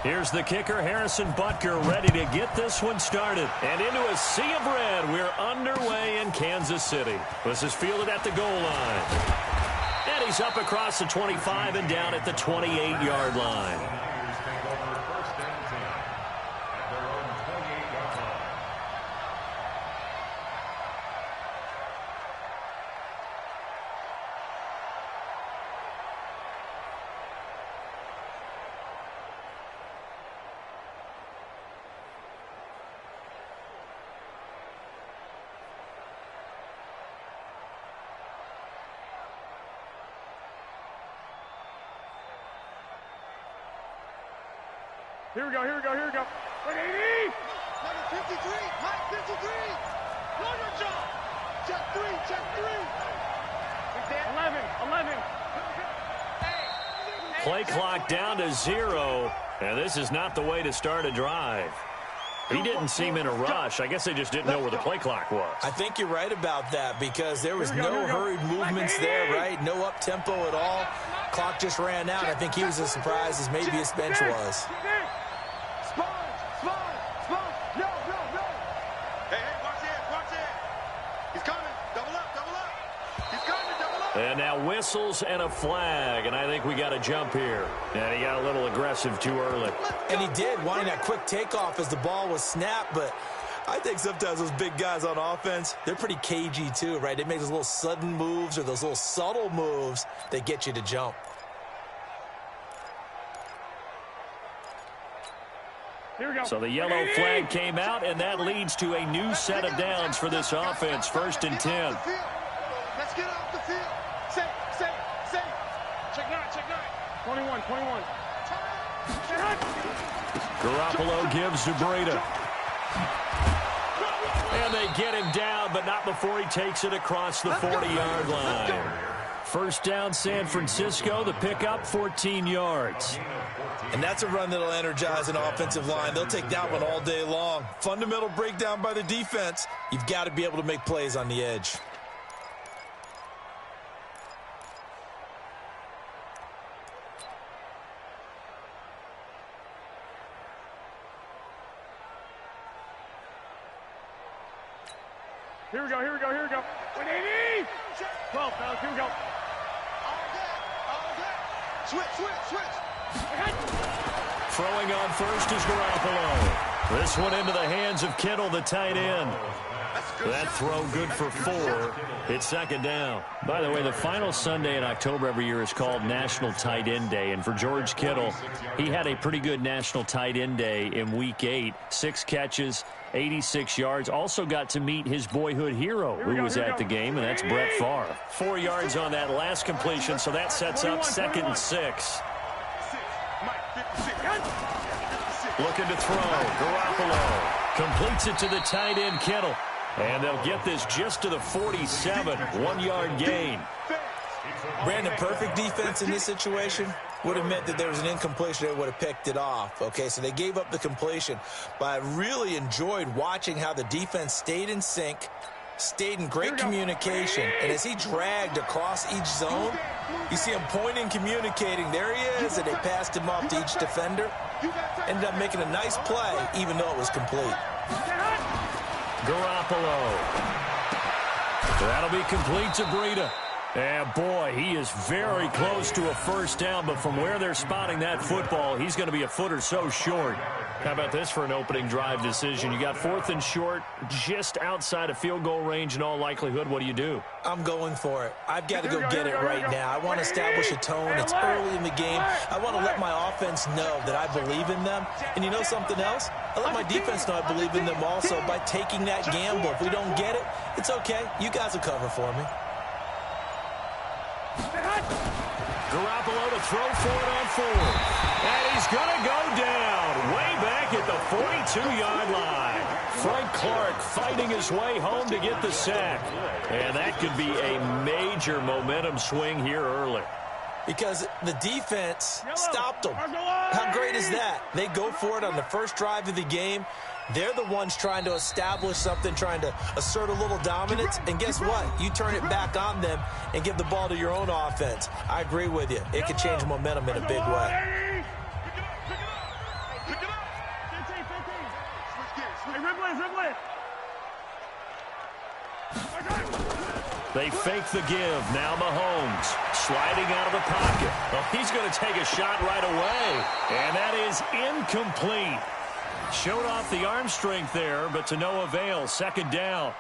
Here's the kicker, Harrison Butker, ready to get this one started. And into a sea of red, we're underway in Kansas City. This is fielded at the goal line. And he's up across the 25 and down at the 28-yard line. Here we go. 180! 53, Mike 53! Run your job! Check 3! 11. Play clock down to 0, and this is not the way to start a drive. He didn't seem in a rush. I guess they just didn't know where the play clock was. I think you're right about that because there was no hurried movements there, right? No up-tempo at all. Clock just ran out. I think he was as surprised as maybe his bench was. And now whistles and a flag, and I think we got a jump here. And he got a little aggressive too early. And he did, wanting that quick takeoff as the ball was snapped, but I think sometimes those big guys on offense, they're pretty cagey too, right? They make those little sudden moves or those little subtle moves that get you to jump. Here we go. So the yellow flag came out, and that leads to a new set of downs for this offense. 1st and 10. Let's get off the field. Safe. Check 9. 21. Garoppolo gives to Breda. And they get him down, but not before he takes it across the 40-yard line. 1st down, San Francisco. The pickup, 14 yards. And that's a run that'll energize an offensive line. They'll take that one all day long. Fundamental breakdown by the defense. You've got to be able to make plays on the edge. Here we go. 180! 12, fellas, here we go. All day. Switch. Throwing on first is Garoppolo. This one into the hands of Kittle, the tight end. That throw good for 4. It's 2nd down. By the way, the final Sunday in October every year is called National Tight End Day. And for George Kittle, he had a pretty good National Tight End Day in Week 8. 6 catches, 86 yards. Also got to meet his boyhood hero who was at the game, and that's Brett Favre. 4 yards on that last completion, so that sets up 2nd and 6. Looking to throw. Garoppolo completes it to the tight end, Kittle. And they'll get this just to the 47. 1-yard gain. Brandon, perfect defense in this situation would have meant that there was an incompletion. They would have picked it off. Okay, so they gave up the completion. But I really enjoyed watching how the defense stayed in sync, stayed in great communication. And as he dragged across each zone, you see him pointing, communicating. There he is, and they passed him off to each defender. Ended up making a nice play, even though it was complete. Garoppolo. That'll be complete to Breda. And boy, he is very close to a 1st down, but from where they're spotting that football, he's going to be a foot or so short. How about this for an opening drive decision? You got 4th and short, just outside of field goal range in all likelihood. What do you do? I'm going for it. I've got to go get it right now. I want to establish a tone. It's early in the game. I want to let my offense know that I believe in them. And you know something else? I let my defense know I believe in them also by taking that gamble. If we don't get it, it's okay. You guys will cover for me. Garoppolo to throw for it on 4th. And he's going to go down way back at the 42-yard line. Frank Clark fighting his way home to get the sack. And that could be a major momentum swing here early. Because the defense stopped them. How great is that? They go for it on the first drive of the game. They're the ones trying to establish something, trying to assert a little dominance. And guess what? You turn it back on them and give the ball to your own offense. I agree with you. It could change momentum in a big way. They fake the give. Now Mahomes sliding out of the pocket. Well, he's going to take a shot right away. And that is incomplete. Showed off the arm strength there, but to no avail. Second down.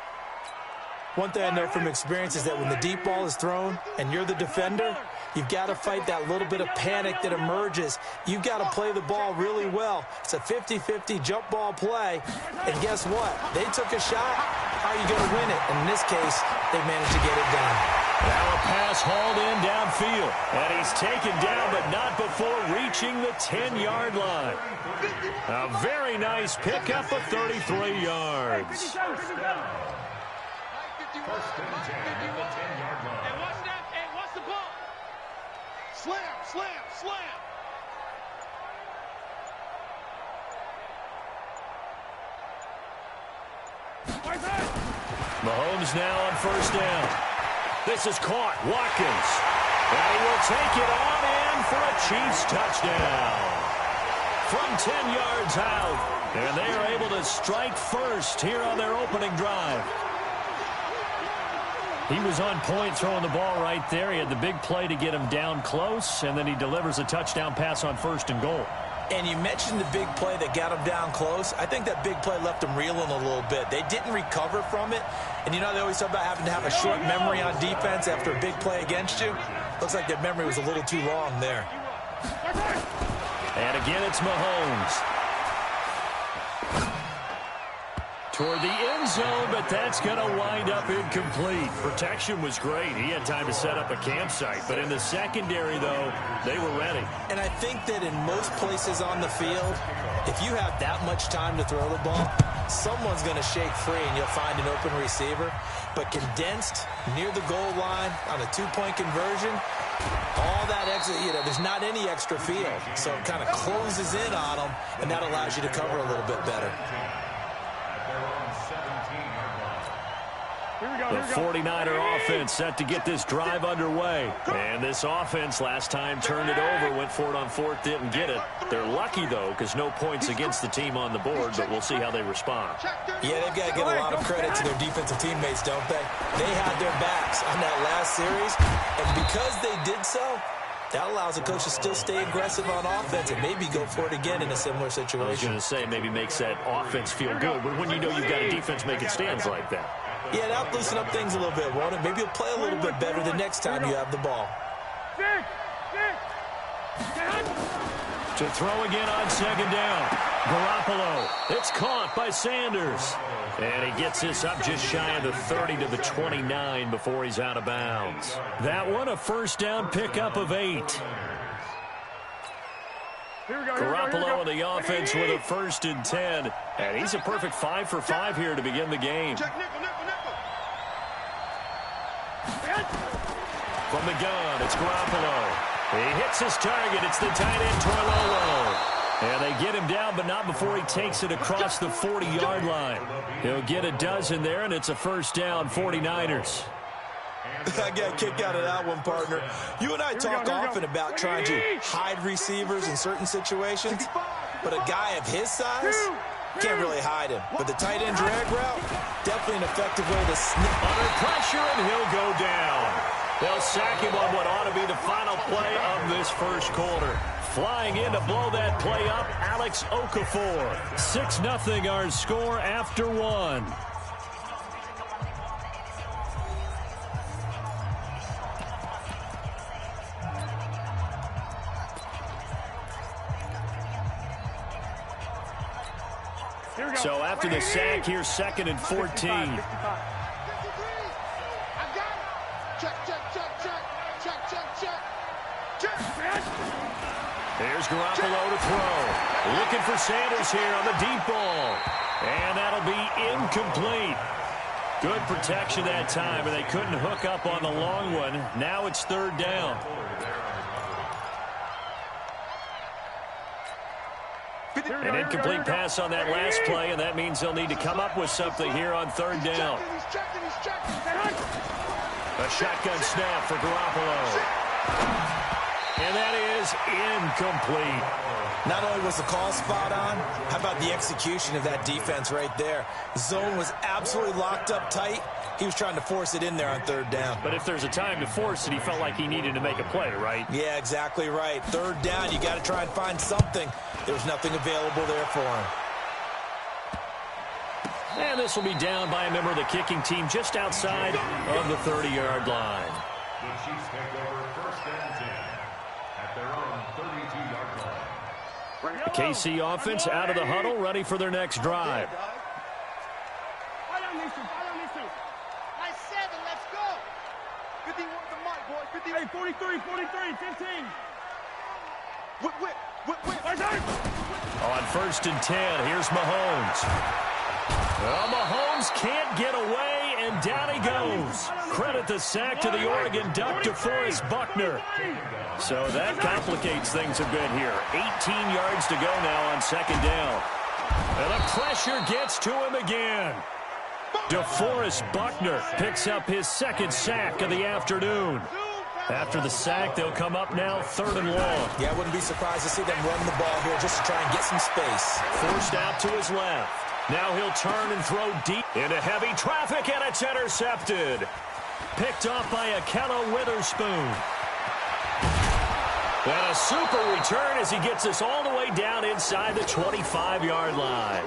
One thing I know from experience is that when the deep ball is thrown and you're the defender, you've got to fight that little bit of panic that emerges. You've got to play the ball really well. It's a 50-50 jump ball play. And guess what? They took a shot. How are you going to win it? And in this case, they managed to get it done. Now a pass hauled in downfield. And he's taken down, but not before reaching the 10-yard line. A very nice pickup of 33 yards. First and 10 at the 10-yard line. And watch that. And watch the ball. Slam, slam, slam. Mahomes now on first down. This is caught. Watkins. And he will take it on in for a Chiefs touchdown. From 10 yards out. And they are able to strike first here on their opening drive. He was on point throwing the ball right there. He had the big play to get him down close, and then he delivers a touchdown pass on first and goal. And you mentioned the big play that got him down close. I think that big play left him reeling a little bit. They didn't recover from it. And you know they always talk about having to have a short memory on defense after a big play against you. Looks like their memory was a little too long there. And again, it's Mahomes. Toward the end zone, but that's going to wind up incomplete. Protection was great. He had time to set up a campsite. But in the secondary, though, they were ready. And I think that in most places on the field, if you have that much time to throw the ball, someone's going to shake free and you'll find an open receiver. But condensed near the goal line on a two-point conversion, all that extra, there's not any extra field. So it kind of closes in on them, and that allows you to cover a little bit better. The 49er offense set to get this drive underway. And this offense last time turned it over, went for it on fourth, didn't get it. They're lucky, though, because no points against the team on the board, but we'll see how they respond. Yeah, they've got to give a lot of credit to their defensive teammates, don't they? They had their backs on that last series, and because they did so, that allows the coach to still stay aggressive on offense and maybe go for it again in a similar situation. I was going to say maybe makes that offense feel good, but when you know you've got a defense making stands like that. Yeah, that'll loosen up things a little bit, won't it? Maybe you'll play a little bit better the next time you have the ball. To throw again on second down. Garoppolo. It's caught by Sanders. And he gets this up just shy of the 30 to the 29 before he's out of bounds. That one, a first down pickup of 8. Garoppolo and the offense with a first and 10. And he's a perfect 5 for 5 here to begin the game. From the gun, it's Garoppolo. He hits his target. It's the tight end, Torlolo. And they get him down, but not before he takes it across the 40-yard line. He'll get a dozen there, and it's a first down, 49ers. I got a kick out of that one, partner. You and I talk often about trying to hide receivers in certain situations, but a guy of his size can't really hide him. But the tight end drag route, definitely an effective way to sneak. Under pressure, and he'll go down. They'll sack him on what ought to be the final play of this first quarter. Flying in to blow that play up, Alex Okafor. 6-0 our score after one. So after the sack, here's 2nd and 14. I got it. Check, check, check, check. Check, check, check. Check. Here's Garoppolo to throw. Looking for Sanders here on the deep ball. And that'll be incomplete. Good protection that time, and they couldn't hook up on the long one. Now it's 3rd down. An incomplete pass on that last play, and that means they'll need to come up with something here on 3rd down. A shotgun snap for Garoppolo. And that is incomplete. Not only was the call spot on, how about the execution of that defense right there? The zone was absolutely locked up tight. He was trying to force it in there on third down. But if there's a time to force it, he felt like he needed to make a play, right? Yeah, exactly right. Third down, you got to try and find something. There was nothing available there for him. And this will be down by a member of the kicking team just outside of the 30-yard line. The Chiefs take over first and 10 at their own 32-yard line. The KC offense out of the huddle, ready for their next drive. Nice 7, let's go. 51 the mic, boy. 50. Hey, 43, 15. Whip. On first and 10, here's Mahomes. Well, Mahomes can't get away, and down he goes. Credit the sack to the Oregon Duck, DeForest Buckner. So that complicates things a bit here. 18 yards to go now on second down. And the pressure gets to him again. DeForest Buckner picks up his second sack of the afternoon. After the sack, they'll come up now third and long. Yeah, I wouldn't be surprised to see them run the ball here just to try and get some space. Forced out to his left. Now he'll turn and throw deep into heavy traffic, and it's intercepted. Picked off by Akello Witherspoon. And a super return as he gets us all the way down inside the 25-yard line.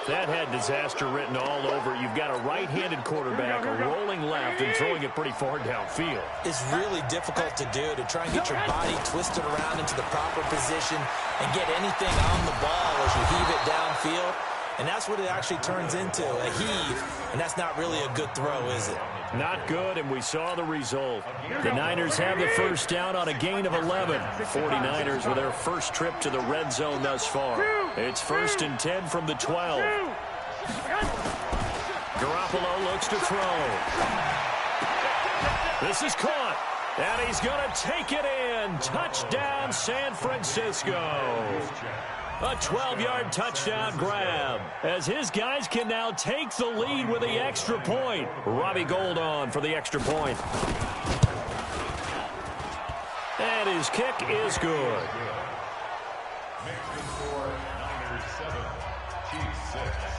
That had disaster written all over. You've got a right-handed quarterback rolling left and throwing it pretty far downfield. It's really difficult to do, to try and get your body twisted around into the proper position and get anything on the ball as you heave it downfield. And that's what it actually turns into, a heave. And that's not really a good throw, is it? Not good, and we saw the result. The Niners have the first down on a gain of 11. 49ers with their first trip to the red zone thus far. It's first and 10 from the 12. Garoppolo looks to throw. This is caught, and he's going to take it in. Touchdown, San Francisco. A 12-yard touchdown grab as his guys can now take the lead with the extra point. Robbie Gould on for the extra point. And his kick is good. Makes the score Niners 7, Chiefs 6.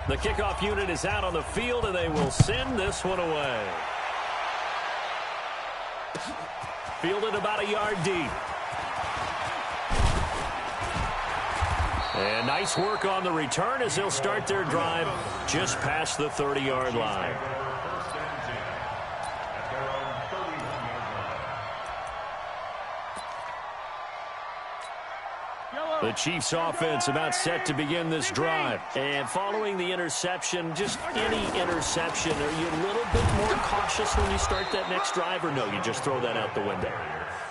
The kickoff unit is out on the field, and they will send this one away. Fielded about a yard deep. And nice work on the return as they'll start their drive just past the 30-yard line. The Chiefs offense about set to begin this drive. And following the interception, just any interception, are you a little bit more cautious when you start that next drive, or no, you just throw that out the window?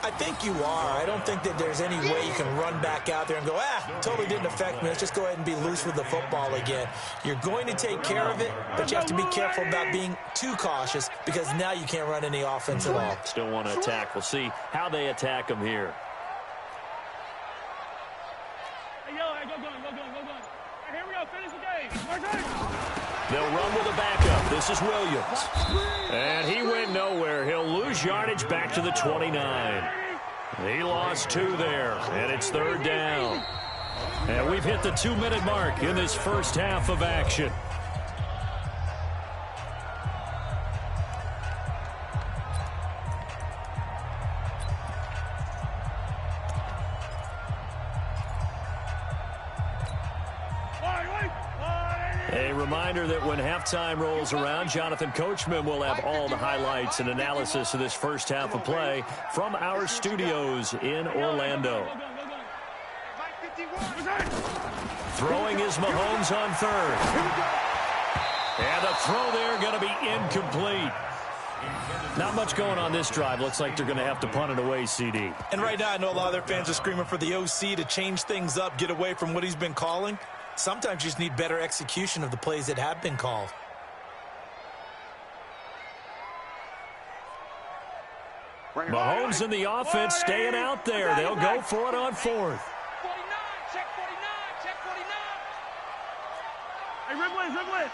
I think you are. I don't think that there's any way you can run back out there and go, totally didn't affect me. Let's just go ahead and be loose with the football again. You're going to take care of it, but you have to be careful about being too cautious because now you can't run any offense at all. Still want to attack. We'll see how they attack them here. They'll run with a backup. This is Williams. And he went nowhere. He'll lose yardage back to the 29. He lost 2 there, and it's third down. And we've hit the 2-minute mark in this first half of action. A reminder that when halftime rolls around, Jonathan Coachman will have all the highlights and analysis of this first half of play from our studios in Orlando. Throwing is Mahomes on third. And the throw there going to be incomplete. Not much going on this drive. Looks like they're going to have to punt it away, CD. And right now, I know a lot of their fans are screaming for the OC to change things up, get away from what he's been calling. Sometimes you just need better execution of the plays that have been called. Mahomes in the offense staying out there. They'll go for it on fourth. 49, check 49, check 49. Hey, Riblet.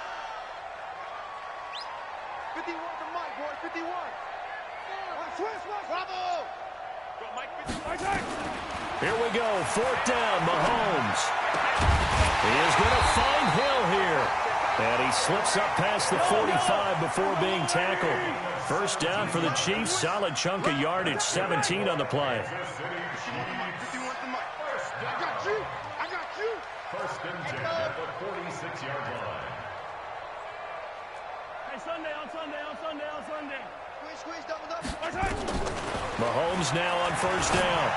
51 for Mike, boy, 51. Switch, bravo. Go, Mike, 51. Here we go, fourth down, Mahomes. He is going to find Hill here. And he slips up past the 45 before being tackled. First down for the Chiefs, solid chunk of yardage, 17 on the play. 51 for Mike. I got you. First and 10 at the 46-yard line. Hey, on Sunday. Squeeze, double. Mahomes now on first down.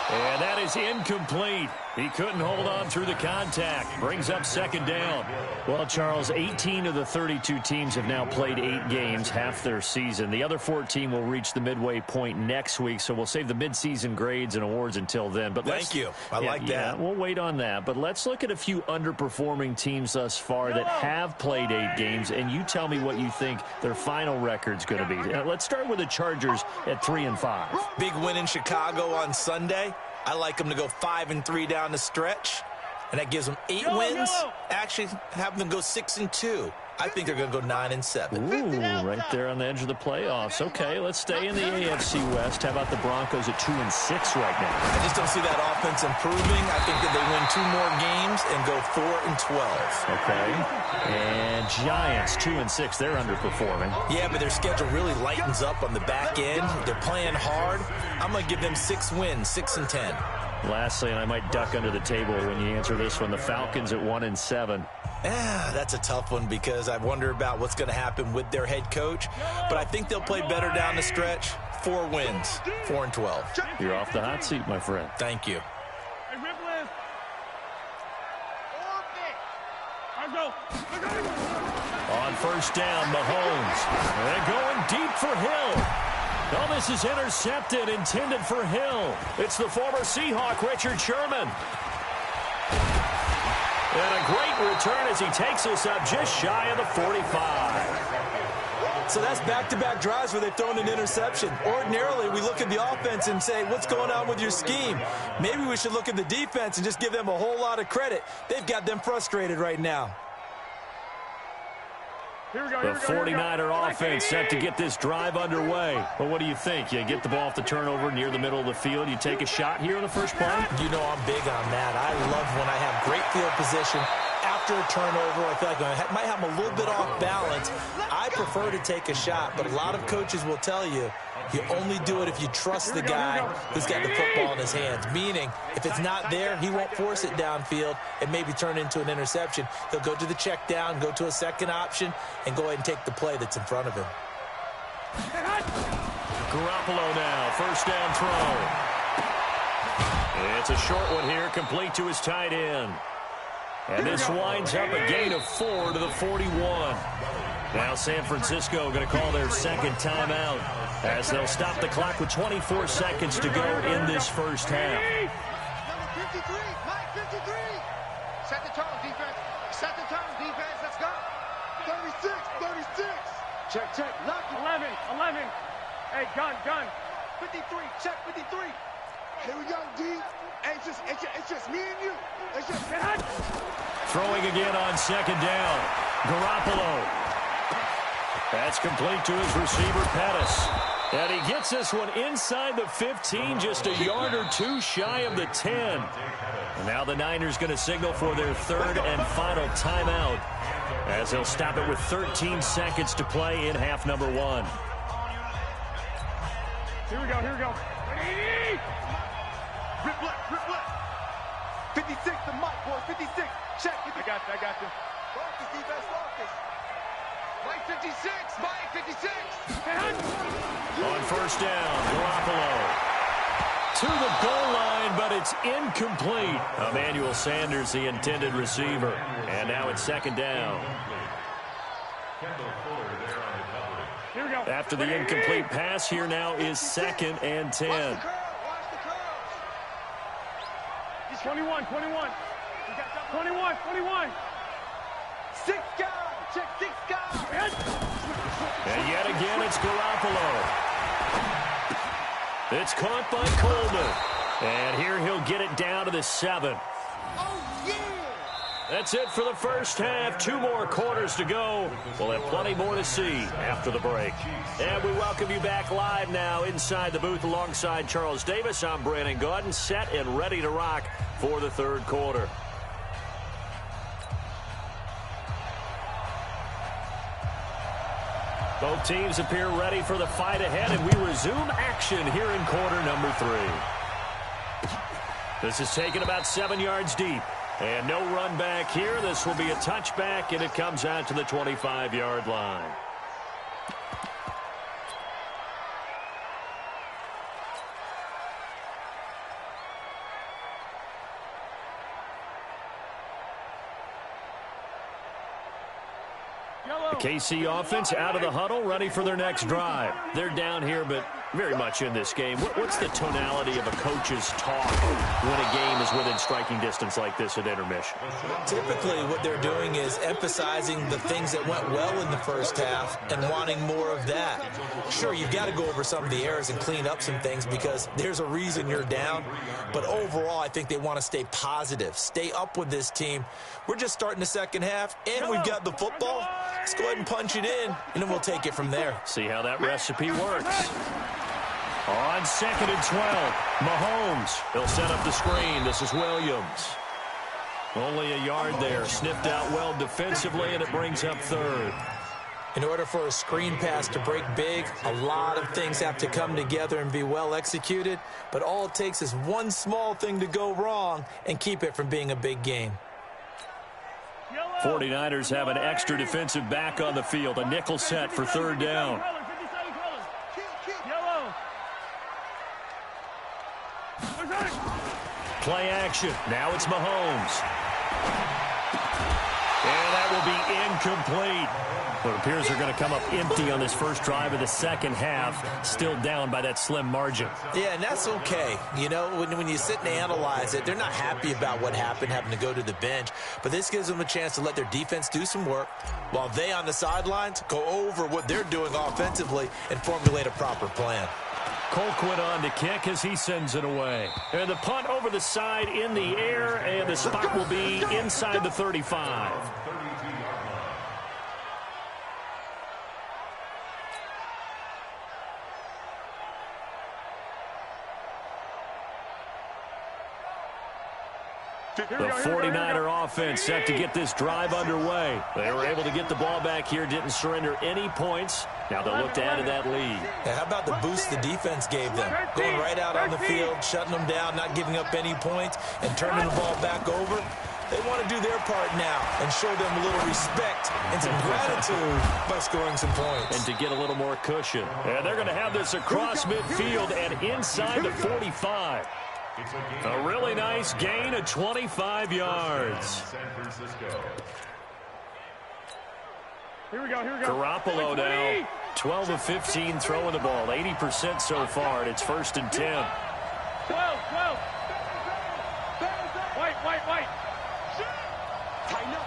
And that is incomplete. He couldn't hold on through the contact. Brings up second down. Well, Charles, 18 of the 32 teams have now played 8 games, half their season. The other 14 will reach the midway point next week, so we'll save the midseason grades and awards until then. But Thank you. I like that. Yeah, we'll wait on that. But let's look at a few underperforming teams thus far that have played 8 games, and you tell me what you think their final record's going to be. Let's start with the Chargers at 3-5. Big win in Chicago on Sunday. I like them to go 5-3 down the stretch, and that gives them 8 wins. Actually, have them go 6-2. I think they're going to go 9-7. Ooh, right there on the edge of the playoffs. Okay, let's stay in the AFC West. How about the Broncos at 2-6 right now? I just don't see that offense improving. I think that they win 2 more games and go 4-12. Okay. And Giants, 2-6. They're underperforming. Yeah, but their schedule really lightens up on the back end. They're playing hard. I'm going to give them 6 wins, 6-10. Lastly, and I might duck under the table when you answer this one, the Falcons at 1-7. That's a tough one because I wonder about what's going to happen with their head coach. But I think they'll play better down the stretch. 4 wins, 4-12. You're off the hot seat, my friend. Thank you. Hey, Riblet. On first down, Mahomes. And going deep for Hill. Oh, this is intercepted, intended for Hill. It's the former Seahawk, Richard Sherman. And a great return as he takes us up just shy of the 45. So that's back-to-back drives where they've thrown an interception. Ordinarily, we look at the offense and say, what's going on with your scheme? Maybe we should look at the defense and just give them a whole lot of credit. They've got them frustrated right now. The 49er offense set to get this drive underway. But what do you think? You get the ball off the turnover near the middle of the field. You take a shot here in the first play? You know I'm big on that. I love when I have great field position. After a turnover, I feel like I might have a little bit off balance. I prefer to take a shot, but a lot of coaches will tell you, you only do it if you trust the guy who's got the football in his hands. Meaning, if it's not there, he won't force it downfield and maybe turn into an interception. He'll go to the check down, go to a second option, and go ahead and take the play that's in front of him. Garoppolo now, first down throw. It's a short one here, complete to his tight end. And this winds up a gain of 4 to the 41. Now San Francisco going to call their second timeout as they'll stop the clock with 24 seconds to go in this first half. Number 53, Mike 53. Set the tone, defense. Set the tone, defense. Let's go. 36. Check. Lucky. 11. Hey, gun. 53. Check 53. Here we go, D. It's just me and you. It's just Throwing again on second down. Garoppolo. That's complete to his receiver, Pettis. And he gets this one inside the 15, just a yard or 2 shy of the 10. And now the Niners going to signal for their third and final timeout as they'll stop it with 13 seconds to play in half number 1. Here we go. Rip left. 56, the Mike, boy, 56. Check. I got you. Focus, defense, focus. Mike 56. On first down, Garoppolo. To the goal line, but it's incomplete. Emmanuel Sanders, the intended receiver. And now it's second down. After the incomplete pass, here now is 2nd and 10. Watch the curls. 21. Six guys. Check 6 guys. And yet again, it's Garoppolo. It's caught by Coleman. And here he'll get it down to the 7. Oh, yeah. That's it for the first half. 2 more quarters to go. We'll have plenty more to see after the break. And we welcome you back live now inside the booth alongside Charles Davis. I'm Brandon Gaudin, set and ready to rock for the 3rd quarter. Both teams appear ready for the fight ahead, and we resume action here in quarter number 3. This is taken about 7 yards deep. And no run back here. This will be a touchback, and it comes out to the 25-yard line. The KC offense out of the huddle, ready for their next drive. They're down here, but very much in this game. What's the tonality of a coach's talk when a game is within striking distance like this at intermission? Typically, what they're doing is emphasizing the things that went well in the first half and wanting more of that. Sure, you've got to go over some of the errors and clean up some things because there's a reason you're down. But overall, I think they want to stay positive, stay up with this team. We're just starting the second half, and we've got the football. Let's go ahead and punch it in, and then we'll take it from there. See how that recipe works. On 2nd and 12, Mahomes. He'll set up the screen. This is Williams. Only a yard there. Sniffed out well defensively, and it brings up 3rd. In order for a screen pass to break big, a lot of things have to come together and be well executed, but all it takes is one small thing to go wrong and keep it from being a big game. 49ers have an extra defensive back on the field. A nickel set for 3rd down. Play action. Now it's Mahomes. And that will be incomplete. Well, it appears they're going to come up empty on this first drive of the second half, still down by that slim margin. Yeah, and that's okay. You know, when you sit and analyze it, they're not happy about what happened, having to go to the bench. But this gives them a chance to let their defense do some work while they on the sidelines go over what they're doing offensively and formulate a proper plan. Colquitt on to kick as he sends it away. And the punt over the side in the air, and the spot will be inside the 35. The 49er offense set to get this drive underway. They were able to get the ball back here, didn't surrender any points. Now they'll look to add to that lead. Yeah, how about the boost the defense gave them? Going right out on the field, shutting them down, not giving up any points, and turning the ball back over. They want to do their part now and show them a little respect and some gratitude by scoring some points. And to get a little more cushion. And they're going to have this across midfield and inside the 45. A really nice gain of 25 yards. Here we go. Garoppolo now, 12 of 15 throwing the ball, 80% so far, and it's 1st and 10. 12. White. Tighten up.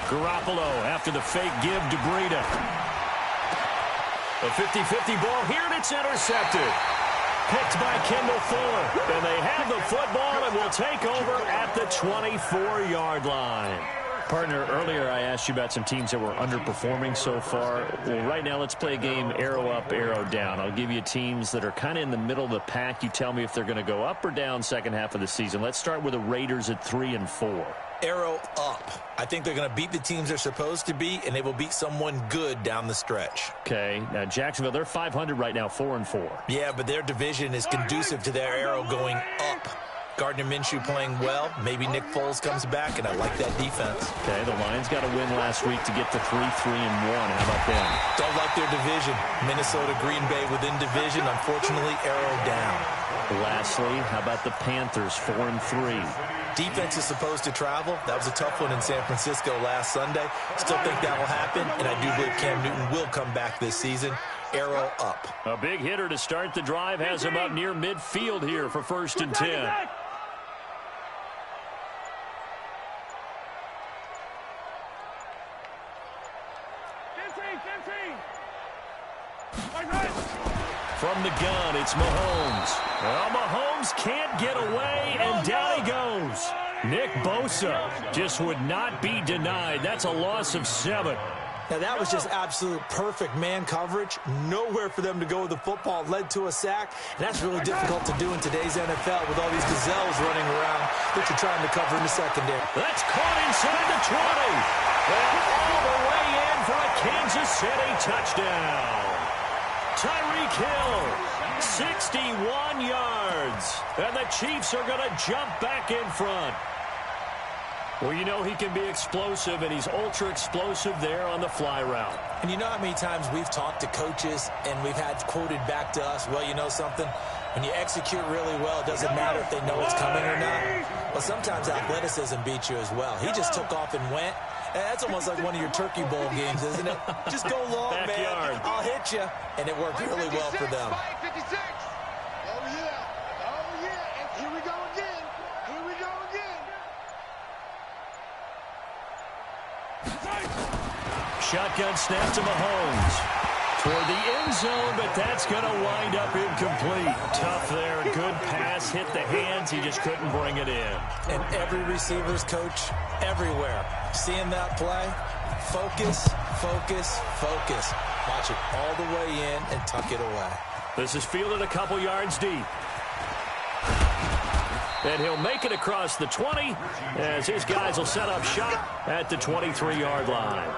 Garoppolo after the fake give to Breida. A 50-50 ball here, and it's intercepted. Picked by Kendall Fuller. And they have the football and will take over at the 24-yard line. Partner, earlier I asked you about some teams that were underperforming so far. Well, right now let's play a game arrow up, arrow down. I'll give you teams that are kind of in the middle of the pack. You tell me if they're going to go up or down second half of the season. Let's start with the Raiders at 3-4. Arrow up. I think they're going to beat the teams they're supposed to beat, and they will beat someone good down the stretch. Okay. Now, Jacksonville, they're 500 right now, 4-4. Yeah, but their division is conducive to their arrow going up. Gardner Minshew playing well. Maybe Nick Foles comes back, and I like that defense. Okay, the Lions got a win last week to get to 3-1. How about them? Don't like their division. Minnesota, Green Bay within division. Unfortunately, arrow down. Lastly, how about the Panthers, 4-3? Defense is supposed to travel. That was a tough one in San Francisco last Sunday. Still think that will happen, and I do believe Cam Newton will come back this season. Arrow up. A big hitter to start the drive has him up near midfield here for 1st and 10. From the gun, it's Mahomes. Well, Mahomes can't get away, and down he goes. Nick Bosa just would not be denied. That's a loss of 7. Now, that was just absolute perfect man coverage. Nowhere for them to go with the football. Led to a sack. And that's really difficult to do in today's NFL with all these gazelles running around that you're trying to cover in the secondary. That's caught inside the 20. And all the way in for a Kansas City touchdown. Tyreek Hill, 61 yards. And the Chiefs are going to jump back in front. Well, you know he can be explosive, and he's ultra-explosive there on the fly route. And you know how many times we've talked to coaches and we've had quoted back to us, well, you know something? When you execute really well, it doesn't matter if they know it's coming or not. Well, sometimes athleticism beats you as well. He just took off and went. And that's almost like one of your Turkey Bowl games, isn't it? Just go long, Backyard. man. I'll hit you. And it worked really well for them. 556. Oh, yeah. Oh, yeah. And here we go again. Here we go again. Shotgun snap to Mahomes. Toward the end zone, but that's going to wind up incomplete. Tough there. Good pass. Hit the hands. He just couldn't bring it in. And every receiver's coach everywhere. Seeing that play, focus, focus, focus. Watch it all the way in and tuck it away. This is fielded a couple yards deep. And he'll make it across the 20 as his guys will set up shop at the 23-yard line.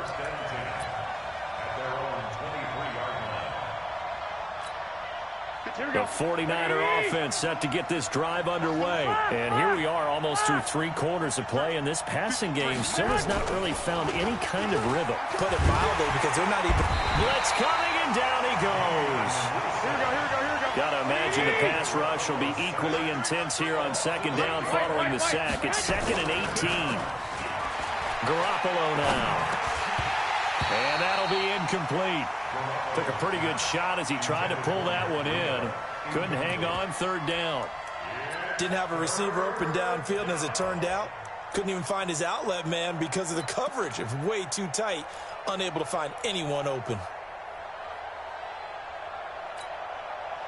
The 49er offense set to get this drive underway. And here we are almost through 3 quarters of play, and this passing game still has not really found any kind of rhythm. Put it mildly because they're not even... Blitz coming, and down he goes. Here we go. Got to imagine the pass rush will be equally intense here on 2nd down following the sack. It's 2nd and 18. Garoppolo now. And that'll be incomplete. Took a pretty good shot as he tried to pull that one in. Couldn't hang on 3rd down. Didn't have a receiver open downfield, and as it turned out, couldn't even find his outlet man because of the coverage. It was way too tight. Unable to find anyone open.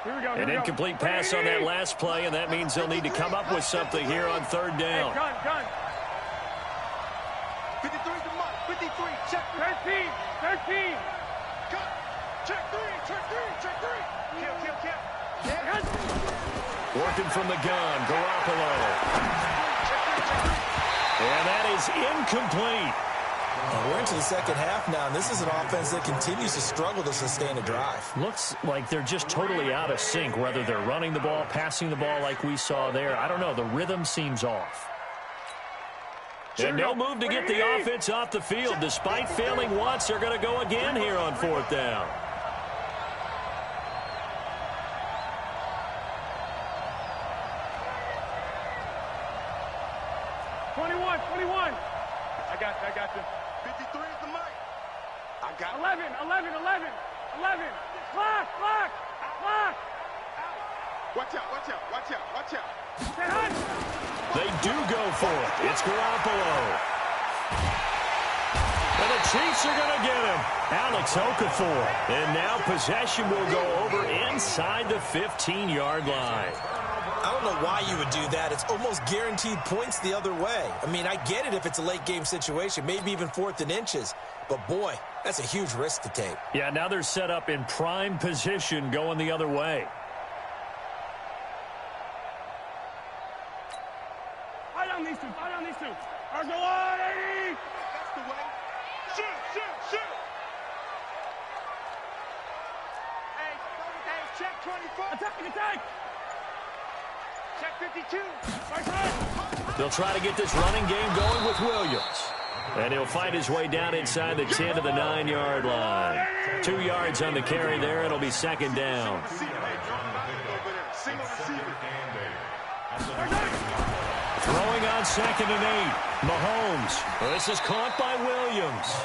Here we go. An incomplete pass on that last play, and that means they'll need to come up with something here on 3rd down. Gun. 53 to mark. 53. Check. 13. Cut. Check 3. Kill. Working from the gun, Garoppolo. And that is incomplete. And we're into the 2nd half now, and this is an offense that continues to struggle to sustain a drive. Looks like they're just totally out of sync, whether they're running the ball, passing the ball like we saw there. I don't know. The rhythm seems off. And no move to get the offense off the field. Despite failing once, they're going to go again here on 4th down. I got you. 53 is the mic. I got 11. Clock. Watch out. They do go for it. It's Garoppolo. And the Chiefs are going to get him. Alex Okafor. And now possession will go over inside the 15-yard line. I don't know why you would do that. It's almost guaranteed points the other way. I mean, I get it if it's a late-game situation, maybe even 4th and inches. But, boy, that's a huge risk to take. Yeah, now they're set up in prime position going the other way. Fight on these two. Argo, That's the way. Shoot. Hey, check 24. Attack. Check 52. They'll try to get this running game going with Williams. And he'll fight his way down inside the 10 to the 9-yard line. 2 yards on the carry there. It'll be 2nd down. Single receiver. Throwing on 2nd and 8. Mahomes. This is caught by Williams.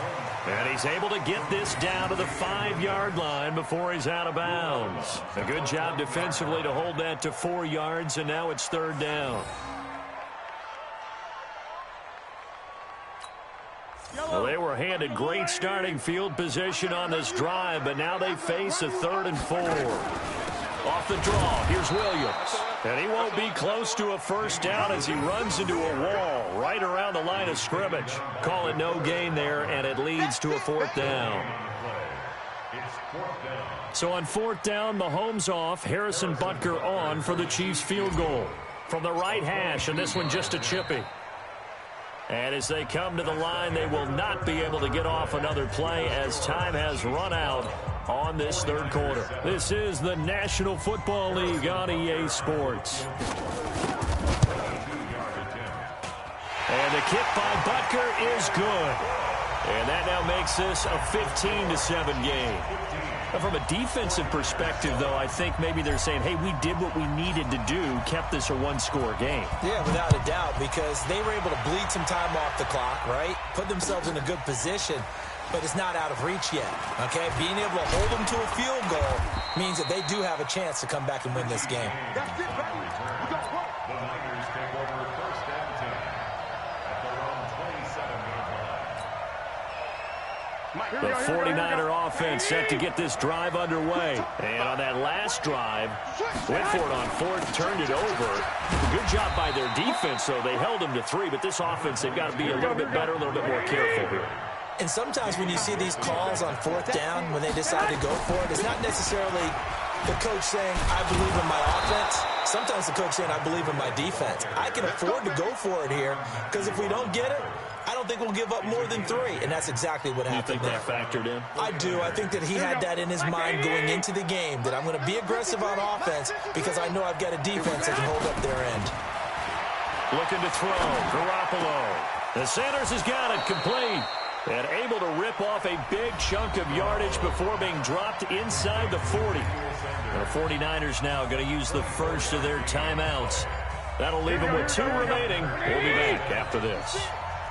And he's able to get this down to the 5-yard line before he's out of bounds. A good job defensively to hold that to 4 yards, and now it's 3rd down. Well, they were handed great starting field position on this drive, but now they face a 3rd and 4. Off the draw, here's Williams. And he won't be close to a first down as he runs into a wall right around the line of scrimmage. Call it no gain there, and it leads to a 4th down. So on 4th down, Mahomes off, Harrison Butker on for the Chiefs field goal. From the right hash, and this one just a chippy. And as they come to the line, they will not be able to get off another play as time has run out on this 3rd quarter. This is the National Football League on EA Sports. And the kick by Butker is good. And that now makes this a 15-7 game. Now, from a defensive perspective, though, I think maybe they're saying, hey, we did what we needed to do, kept this a 1-score game. Yeah, without a doubt, because they were able to bleed some time off the clock, right? Put themselves in a good position, but it's not out of reach yet, okay? Being able to hold them to a field goal means that they do have a chance to come back and win this game. That's it, baby. We got to work. The Niners take over 1st and 10 at their own 27-yard line. The 49er offense set to get this drive underway. And on that last drive, went for it on 4th, turned it over. Good job by their defense, though. They held them to 3, but this offense, they've got to be a little bit better, a little bit more careful here. And sometimes when you see these calls on 4th down, when they decide to go for it, it's not necessarily the coach saying, I believe in my offense. Sometimes the coach saying, I believe in my defense. I can afford to go for it here, because if we don't get it, I don't think we'll give up more than 3, and that's exactly what happened there. You think that factored in? I do. I think that he had that in his mind going into the game, that I'm going to be aggressive on offense because I know I've got a defense that can hold up their end. Looking to throw, Garoppolo. The Sanders has got it complete. And able to rip off a big chunk of yardage before being dropped inside the 40. The 49ers now going to use the first of their timeouts. That'll leave them with 2 remaining. We'll be back after this.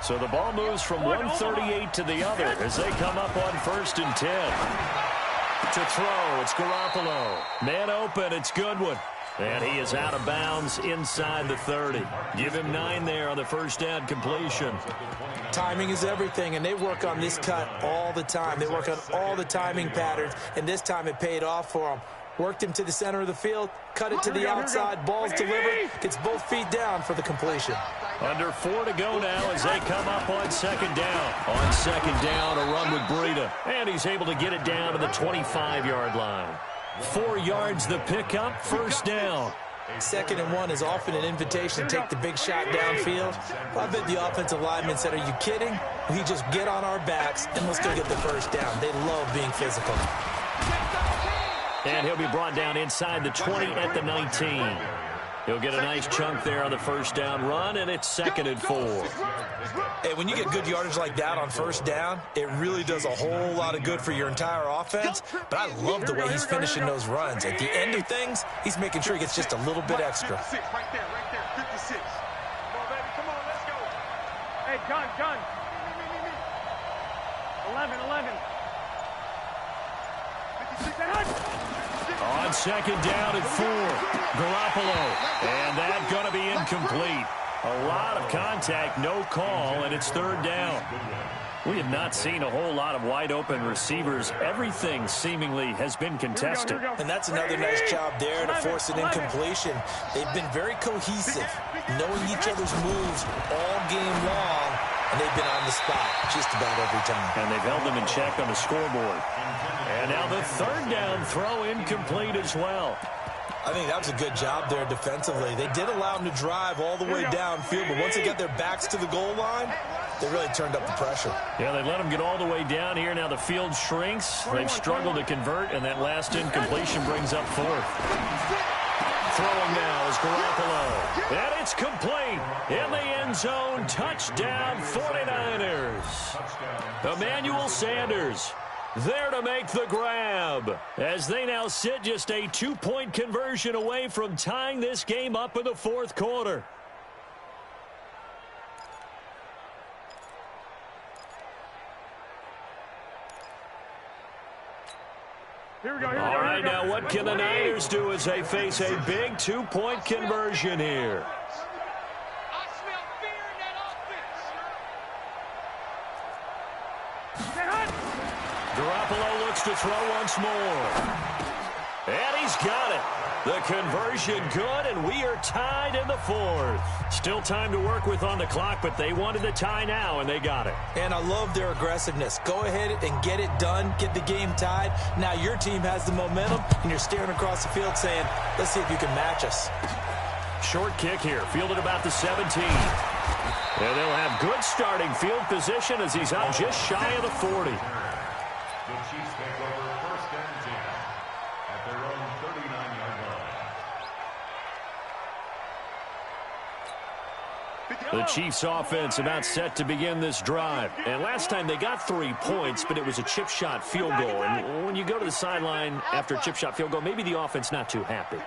So the ball moves from 138 to the other as they come up on 1st and 10. To throw, it's Garoppolo. Man open, it's Goodwin. And he is out of bounds inside the 30. Give him 9 there on the first down completion. Timing is everything, and they work on this cut all the time. They work on all the timing patterns, and this time it paid off for them. Worked him to the center of the field, cut it to the outside, ball's delivered, gets both feet down for the completion. Under 4 to go now as they come up on 2nd down. On 2nd down, a run with Breida. And he's able to get it down to the 25-yard line. 4 yards the pickup, first down. 2nd and 1 is often an invitation to take the big shot downfield. I bet the offensive lineman said, are you kidding? We just get on our backs and we'll still get the first down. They love being physical. And he'll be brought down inside the 20 at the 19. He'll get a nice chunk there on the first down run, and it's 2nd and 4. Hey, when you get good yardage like that on first down, it really does a whole lot of good for your entire offense. But I love the way he's finishing those runs. At the end of things, he's making sure he gets just a little bit extra. Right there, 56. Come on, baby, come on, let's go. Hey, gun. 11. 56. On 2nd down at 4, Garoppolo. And that's going to be incomplete. A lot of contact, no call, and it's 3rd down. We have not seen a whole lot of wide-open receivers. Everything seemingly has been contested. And that's another nice job there to force an incompletion. They've been very cohesive, knowing each other's moves all game long, and they've been on the spot just about every time. And they've held them in check on the scoreboard. And now the 3rd down throw incomplete as well. I think that was a good job there defensively. They did allow them to drive all the way downfield, but once they got their backs to the goal line, they really turned up the pressure. Yeah, they let them get all the way down here. Now the field shrinks. They've struggled to convert, and that last incompletion brings up 4th. Throwing now is Garoppolo. And it's complete. In the end zone, touchdown 49ers. Emmanuel Sanders. there to make the grab, as they now sit just a 2-point conversion away from tying this game up in the fourth quarter. Here we go. All right, now what can the Niners do as they face a big 2-point conversion here? I smell fear in that offense. Garoppolo looks to throw once more. And he's got it. The conversion good, and we are tied in the fourth. Still time to work with on the clock, but they wanted the tie now, and they got it. And I love their aggressiveness. Go ahead and get it done. Get the game tied. Now your team has the momentum, and you're staring across the field saying, let's see if you can match us. Short kick here, fielded about the 17. And they'll have good starting field position as he's out just shy of the 40. The Chiefs take over first and 10 at their own 39-yard line. The Chiefs offense about set to begin this drive. And last time they got 3 points, but it was a chip shot field goal. And when you go to the sideline after a chip shot field goal, maybe the offense not too happy.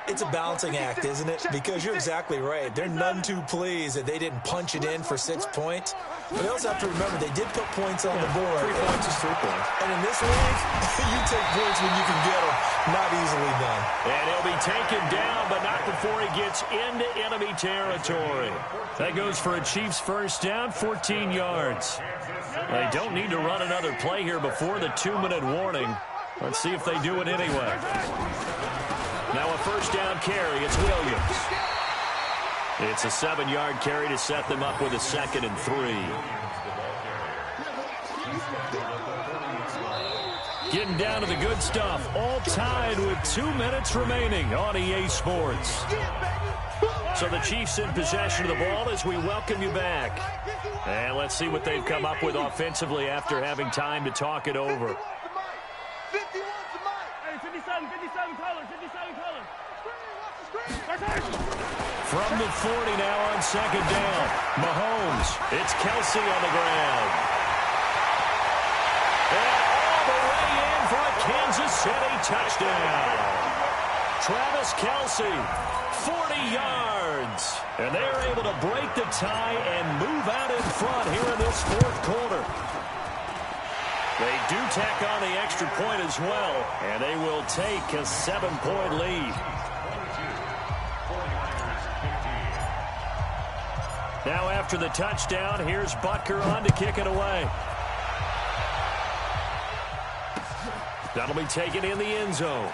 It's a balancing act, isn't it? Because you're exactly right. They're none too pleased that they didn't punch it in for 6 points. But they also have to remember they did put points on the board. 3 points is 3 points. And in this league, you take points when you can get them. Not easily done. And he'll be taken down, but not before he gets into enemy territory. That goes for a Chiefs first down, 14 yards. They don't need to run another play here before the 2-minute warning. Let's see if they do it anyway. Now a first down carry. It's Williams. It's a 7-yard carry to set them up with a 2nd and 3. Getting down to the good stuff. All tied with 2 minutes remaining on EA Sports. So the Chiefs in possession of the ball as we welcome you back. And let's see what they've come up with offensively after having time to talk it over. 57 colors. From the 40 now on 2nd down. Mahomes. It's Kelsey on the ground. And all the way in for a Kansas City touchdown. Travis Kelsey, 40 yards. And they're able to break the tie and move out in front here in this fourth quarter. They do tack on the extra point as well, and they will take a 7-point lead. Now after the touchdown, here's Butker on to kick it away. That'll be taken in the end zone.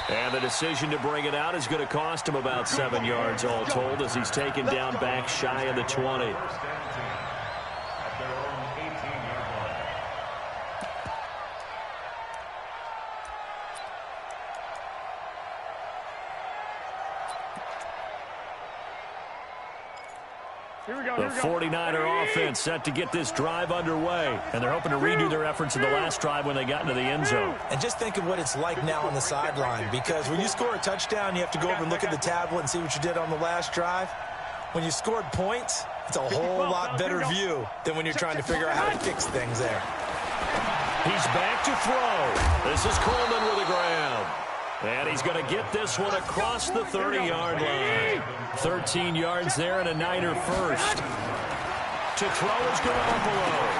And the decision to bring it out is going to cost him about 7 yards all told as he's taken down back shy of the 20. The 49er offense set to get this drive underway, and they're hoping to redo their efforts in the last drive when they got into the end zone. And just think of what it's like now on the sideline, because when you score a touchdown, you have to go over and look at the tablet and see what you did on the last drive. When you scored points, it's a whole lot better view than when you're trying to figure out how to fix things there. He's back to throw. This is Coleman with the ground. And he's going to get this one across the 30-yard line. 13 yards there and a Niner first. To throw is Garoppolo.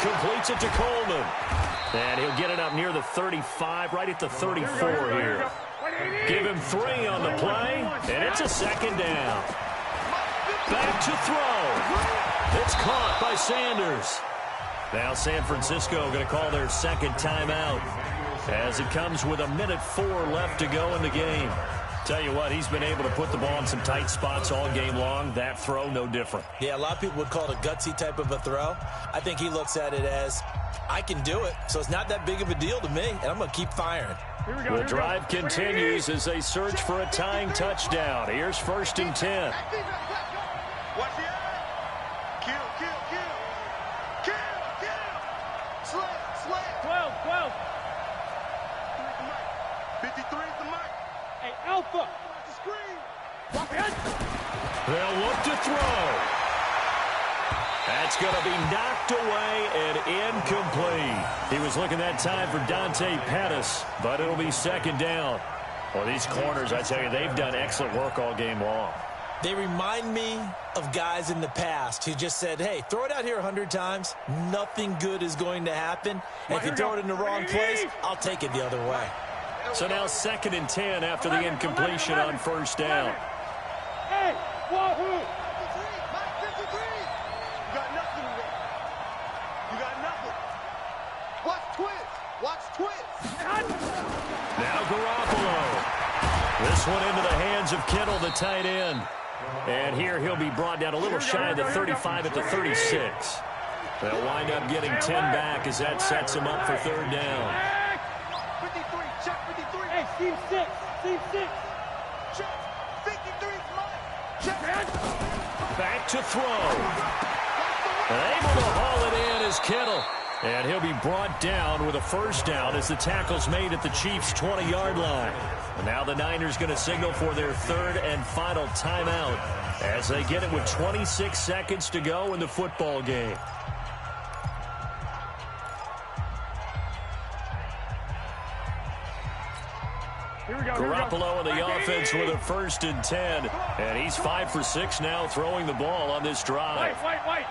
Completes it to Coleman. And he'll get it up near the 35, right at the 34 here. Give him 3 on the play, and it's a 2nd down. Back to throw. It's caught by Sanders. Now San Francisco going to call their 2nd timeout as it comes with 1:04 left to go in the game. Tell you what, he's been able to put the ball in some tight spots all game long. That throw, no different. Yeah, a lot of people would call it a gutsy type of a throw. I think he looks at it as, I can do it, so it's not that big of a deal to me, and I'm going to keep firing. The drive continues as they search for a tying touchdown. Here's 1st and 10. Watch the eye. Kill. Slam. 12. 53 is the mic. Hey, Alpha. Watch the screen. They'll look to throw. That's going to be knocked away and incomplete. He was looking that time for Dante Pettis, but it'll be second down. Well, these corners, I tell you, they've done excellent work all game long. They remind me of guys in the past who just said, hey, throw it out here 100 times. Nothing good is going to happen. And if you throw it in the wrong place, I'll take it the other way. So now 2nd and 10 after the incompletion on first down. Hey, wahoo! 53, Mike 53. You got nothing there. You got nothing. Watch twist. Watch twist. Now Garoppolo. This one into the hands of Kittle, the tight end. And here he'll be brought down a little shy of the 35 at the 36. They'll wind up getting 10 back as that sets him up for third down. 53, check 53. Hey, Steve 6. Steve 6. Check. 53 is mine. Check. Back to throw. Able to haul it in is Kittle. And he'll be brought down with a first down as the tackle's made at the Chiefs' 20-yard line. And now the Niners going to signal for their third and final timeout as they get it with 26 seconds to go in the football game. Here we go. Garoppolo in the offense with a 1st and 10. And he's 5 for 6 now throwing the ball on this drive. White.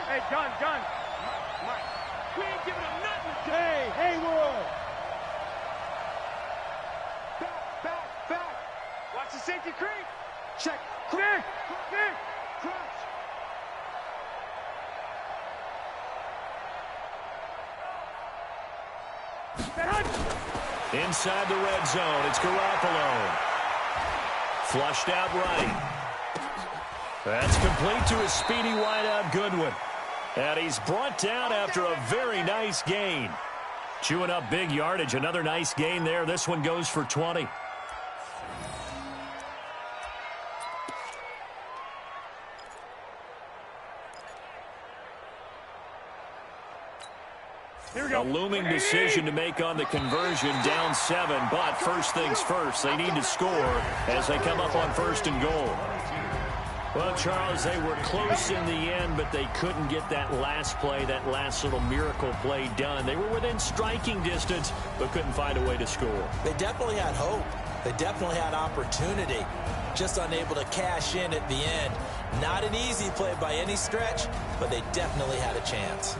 Hey, gun. Mike. We ain't giving him nothing. Hey, Haywood. Back. Watch the safety creep. Check. Crash. Inside the red zone, it's Garoppolo. Flushed out right. That's complete to a speedy wideout Goodwin. And he's brought down after a very nice gain. Chewing up big yardage. Another nice gain there. This one goes for 20. A looming decision to make on the conversion, down 7. But first things first, they need to score as they come up on 1st and goal. Well, Charles, they were close in the end, but they couldn't get that last play, that last little miracle play done. They were within striking distance, but couldn't find a way to score. They definitely had hope. They definitely had opportunity. Just unable to cash in at the end. Not an easy play by any stretch, but they definitely had a chance.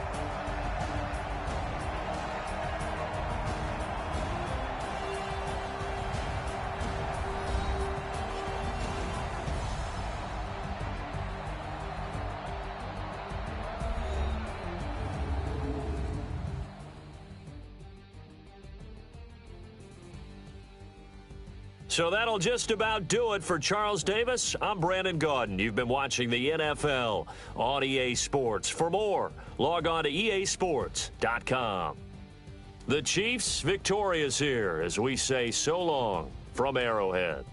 So that'll just about do it for Charles Davis. I'm Brandon Gaudin. You've been watching the NFL on EA Sports. For more, log on to easports.com. The Chiefs victorious here as we say so long from Arrowhead.